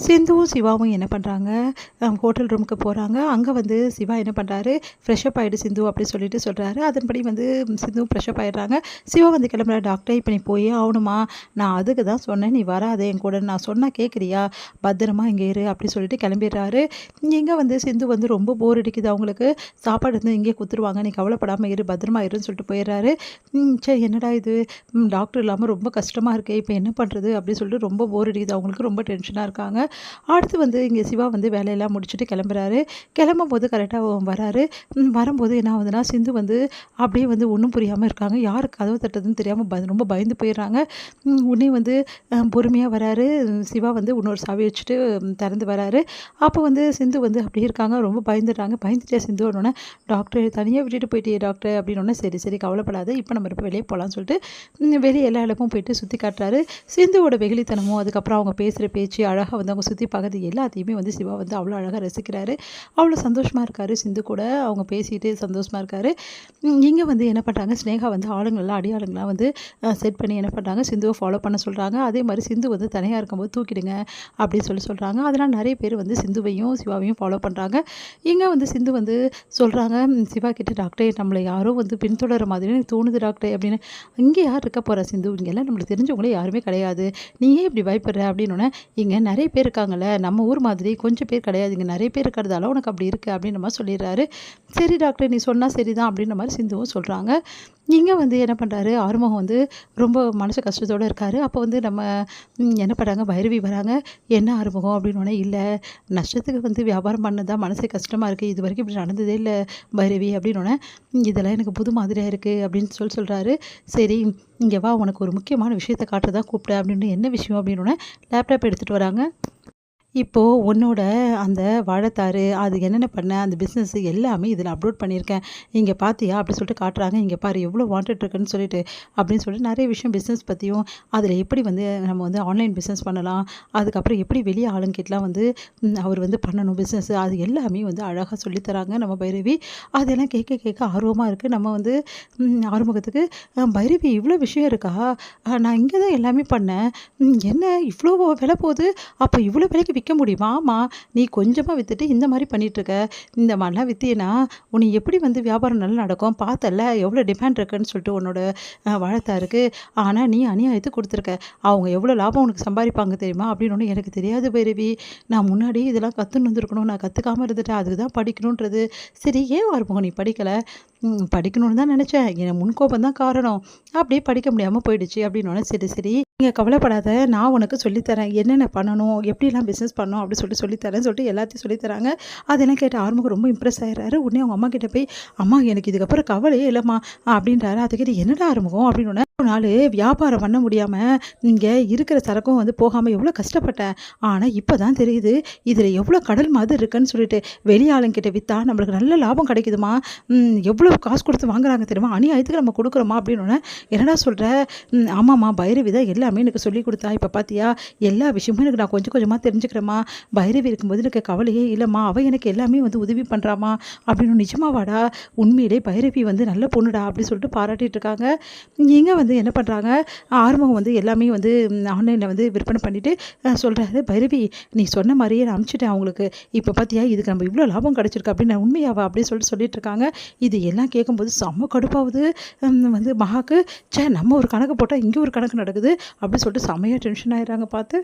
சிந்துவும் சிவாவும் என்ன பண்ணுறாங்க, ஹோட்டல் ரூமுக்கு போகிறாங்க. அங்கே வந்து சிவா என்ன பண்ணுறாரு, ஃப்ரெஷ்அப் ஆகிடு சிந்து அப்படி சொல்லிட்டு சொல்கிறாரு. அதன்படி வந்து சிந்துவும் ஃப்ரெஷ்அப் ஆகிடுறாங்க. சிவா வந்து கிளம்புற, டாக்டர் இப்போ நீ போயே ஆகணுமா, நான் அதுக்கு தான் சொன்னேன் நீ வராத என் கூட, நான் சொன்னால் கேட்குறியா, பத்திரமா இங்கே இரு அப்படி சொல்லிட்டு கிளம்பிடுறாரு. இங்கே வந்து சிந்து வந்து ரொம்ப போர் அடிக்குது அவங்களுக்கு, சாப்பாடு வந்து இங்கே குத்துருவாங்க, நீ கவலைப்படாமல் இரு பத்திரமா இருன்னு சொல்லிட்டு போயிடுறாரு. சரி என்னடா இது, டாக்டர் இல்லாமல் ரொம்ப கஷ்டமாக இருக்கே, இப்போ என்ன பண்ணுறது அப்படின்னு சொல்லிட்டு ரொம்ப போர் அடிக்குது அவங்களுக்கு, ரொம்ப டென்ஷனாக இருக்காங்க. அடுத்து வந்து இங்கே சிவா வந்து வேலையெல்லாம் முடிச்சுட்டு கிளம்புறாரு. கிளம்பும்போது கரெக்டாக வராரு. வரும்போது என்ன ஆகுதுன்னா, சிந்து வந்து அப்படியே வந்து ஒன்றும் புரியாமல் இருக்காங்க. யார் கதவு தட்டுறதுன்னு தெரியாமல் ரொம்ப பயந்து போயிடுறாங்க. உடனே வந்து பொறுமையாக வராரு. சிவா வந்து இன்னொரு சாவி வச்சுட்டு திறந்து வராரு. அப்போ வந்து சிந்து வந்து அப்படியே இருக்காங்க, ரொம்ப பயந்துடுறாங்க. பயந்துட்டே சிந்து ஒன்று, டாக்டர் தனியாக விட்டுட்டு போயிட்டே டாக்டர் அப்படின்னு. சரி சரி கவலைப்படாத, இப்போ நம்ம இப்போ வெளியே போகலான்னு சொல்லிட்டு வெளியே எல்லா இடமும் போயிட்டு சுற்றி காட்டுறாரு. சிந்துவோட வெகுளித்தனமும் அதுக்கப்புறம் அவங்க பேசுகிற பேச்சு அழகாக வந்து அவங்க சுற்றி பார்க்குறது எல்லாத்தையுமே வந்து சிவா வந்து அவ்வளோ அழகாக ரசிக்கிறாரு. அவ்வளோ சந்தோஷமாக இருக்கார். சிந்து கூட அவங்க பேசிகிட்டு சந்தோஷமாக இருக்கார். இங்கே வந்து என்ன பண்ணுறாங்க, ஸ்னேகா வந்து ஆளுங்களெல்லாம் அடியாளுங்களாம் வந்து செட் பண்ணி என்ன பண்ணுறாங்க, சிந்துவை ஃபாலோ பண்ண சொல்கிறாங்க. அதே மாதிரி சிந்து வந்து தனியாக இருக்கும்போது தூக்கிடுங்க அப்படின்னு சொல்கிறாங்க. அதனால் நிறைய பேர் வந்து சிந்துவையும் சிவாவையும் ஃபாலோ பண்ணுறாங்க. இங்கே வந்து சிந்து வந்து சொல்கிறாங்க சிவா கிட்ட, டாக்டர் நம்மளை யாரோ வந்து பின்தொடர மாதிரி எனக்கு தோணுது டாக்டர் அப்படின்னு. இங்கே யார் இருக்க போகிறா சிந்து, இங்கெல்லாம் நம்மளுக்கு தெரிஞ்சவங்களே யாருமே கிடையாது, நீ ஏன் இப்படி பயப்படுற அப்படின்னு. இங்கே நிறைய பேர் இருக்காங்கல்ல, நம்ம ஊர் மாதிரி கொஞ்சம் பேர் கிடையாது, இங்கே நிறைய பேர் இருக்கிறதால உனக்கு அப்படி இருக்குது அப்படின்ற மாதிரி சொல்லிடுறாரு. சரி டாக்டர் நீ சொன்னால் சரிதான் அப்படின்ற மாதிரி சிந்துவும் சொல்கிறாங்க. இங்கே வந்து என்ன பண்ணுறாரு, ஆறுமுகம் வந்து ரொம்ப மனசு கஷ்டத்தோடு இருக்கார். அப்போ வந்து நம்ம என்ன பண்ணுறாங்க, பைரவி வராங்க. என்ன ஆறுமுகம் அப்படின்னு. இல்லை நஷ்டத்துக்கு வந்து வியாபாரம் பண்ணதான் மனசு கஷ்டமாக இருக்குது, இது வரைக்கும் இப்படி நடந்ததே இல்லை பைரவி அப்படின்னு. இதெல்லாம் எனக்கு புது மாதிரியாக இருக்குது அப்படின்னு சொல்கிறாரு. சரி இங்கே வா, உனக்கு ஒரு முக்கியமான விஷயத்தை காட்டுறதான் கூப்பிட்டேன் அப்படின்னு. என்ன விஷயம் அப்படின்னு லேப்டாப் எடுத்துகிட்டு வராங்க. இப்போது உன்னோட அந்த வாழைத்தாரு அது என்னென்ன பண்ண அந்த பிஸ்னஸ் எல்லாமே இதில் அப்லோட் பண்ணியிருக்கேன், இங்கே பார்த்தியா அப்படி சொல்லிட்டு காட்டுறாங்க. இங்கே பாரு எவ்வளோ வாண்டட் இருக்குன்னு சொல்லிட்டு அப்படின்னு சொல்லிட்டு நிறைய விஷயம் பிஸ்னஸ் பற்றியும், அதில் எப்படி வந்து நம்ம வந்து ஆன்லைன் பிஸ்னஸ் பண்ணலாம், அதுக்கப்புறம் எப்படி வெளியே ஆளுங்கிட்டலாம் வந்து அவர் வந்து பண்ணணும் பிஸ்னஸ், அது எல்லாமே வந்து அழகாக சொல்லித்தராங்க நம்ம பைரவி. அதெல்லாம் கேட்க கேட்க ஆர்வமாக இருக்குது நம்ம வந்து ஆறுமுகத்துக்கு. பைரவி இவ்வளோ விஷயம் இருக்கா, நான் இங்கே தான் எல்லாமே பண்ணேன், என்ன இவ்வளோ விலை போகுது, அப்போ இவ்வளோ விலைக்கு விற்க முடியுமா, ஆமாம் நீ கொஞ்சமாக விற்றுட்டு இந்த மாதிரி பண்ணிகிட்ருக்க, இந்த மாதிரிலாம் விற்றீன்னா உன்னை எப்படி வந்து வியாபாரம் நல்லா நடக்கும், பார்த்தல எவ்வளோ டிமாண்ட் இருக்குன்னு சொல்லிட்டு உன்னோட வாழைத்தாருக்கு. ஆனால் நீ அநியாயத்து கொடுத்துருக்க, அவங்க எவ்வளோ லாபம் உனக்கு சம்பாதிப்பாங்க தெரியுமா அப்படின்னு. எனக்கு தெரியாது பைரவி, நான் முன்னாடி இதெல்லாம் கற்றுன்னு வந்துருக்கணும், நான் கற்றுக்காமல் இருந்துட்டேன், அதுக்கு தான் படிக்கணுன்றது. சரி ஏன் ஆறுமுகம் நீ படிக்கலை, படிக்கணும்னு தான் நினச்சேன், என் முன்கோபம் தான் காரணம், அப்படியே படிக்க முடியாமல் போயிடுச்சு அப்படின்னு. சரி சரி நீங்கள் கவலைப்படாத, நான் உனக்கு சொல்லித்தரேன் என்னென்ன பண்ணணும், எப்படிலாம் பிஸ்னஸ் பண்ணணும் அப்படி சொல்லித்தரேன்னு சொல்லிட்டு எல்லாத்தையும் சொல்லித்தராங்க. அதெல்லாம் கேட்டு ஆறுமுகம் ரொம்ப இம்ப்ரெஸ் ஆகிடுறாரு. உடனே அவங்க அம்மா கிட்டே போய், அம்மா எனக்கு இதுக்கப்புறம் கவலையே இல்லைம்மா அப்படின்றாரு. அதுக்கிட்ட என்னடா ஆறுமுகம் அப்படின்னு. நாள் வியாபாரம் பண்ண முடியாமல் இங்கே இருக்கிற சரக்கும் வந்து போகாமல் எவ்வளோ கஷ்டப்பட்டேன், ஆனால் இப்போ தான் தெரியுது இதில் எவ்வளோ கடல் மாதிரி இருக்குன்னு சொல்லிட்டு. வெளியாளுங்கிட்ட விற்றா நம்மளுக்கு நல்ல லாபம் கிடைக்குதுமா, எவ்வளோ காசு கொடுத்து வாங்குறாங்க தெரியுமா, அநியாயத்துக்கு நம்ம கொடுக்குறோமா அப்படின்னு. என்னடா சொல்கிற, ஆமாம்மா பைரவி தான் எல்லாமே எனக்கு சொல்லி கொடுத்தா, இப்போ பார்த்தியா எல்லா விஷயமும் எனக்கு நான் கொஞ்சம் கொஞ்சமாக தெரிஞ்சுக்கிறேம்மா, பைரவி இருக்கும்போது எனக்கு கவலையே இல்லைம்மா, அவள் எனக்கு எல்லாமே வந்து உதவி பண்ணுறாமா அப்படின்னு. நிஜமாவாடா, உண்மையிலே பைரவி வந்து நல்ல பொண்ணுடா அப்படி சொல்லிட்டு பாராட்டிட்டு இருக்காங்க. இங்கே வந்து என்ன பண்ணுறாங்க, ஆறுமுகம் வந்து எல்லாமே வந்து ஆன்லைனில் வந்து விற்பனை பண்ணிவிட்டு சொல்கிறாரு, பைரவி நீ சொன்ன மாதிரியே நான் அனுப்பிச்சிட்டேன் அவங்களுக்கு, இப்போ பார்த்தியா இதுக்கு நம்ம இவ்வளோ லாபம் கிடச்சிருக்கு அப்படின்னு. உண்மையாவா அப்படின்னு சொல்லிட்டு இருக்காங்க. இது எல்லாம் கேட்கும்போது செம்ம கடுப்பாகுது வந்து மகாக்கு. நம்ம ஒரு கணக்கு போட்டால் இங்கே ஒரு கணக்கு நடக்குது அப்படி சொல்லிட்டு செம்மையாக டென்ஷன் ஆகிடுறாங்க பார்த்து.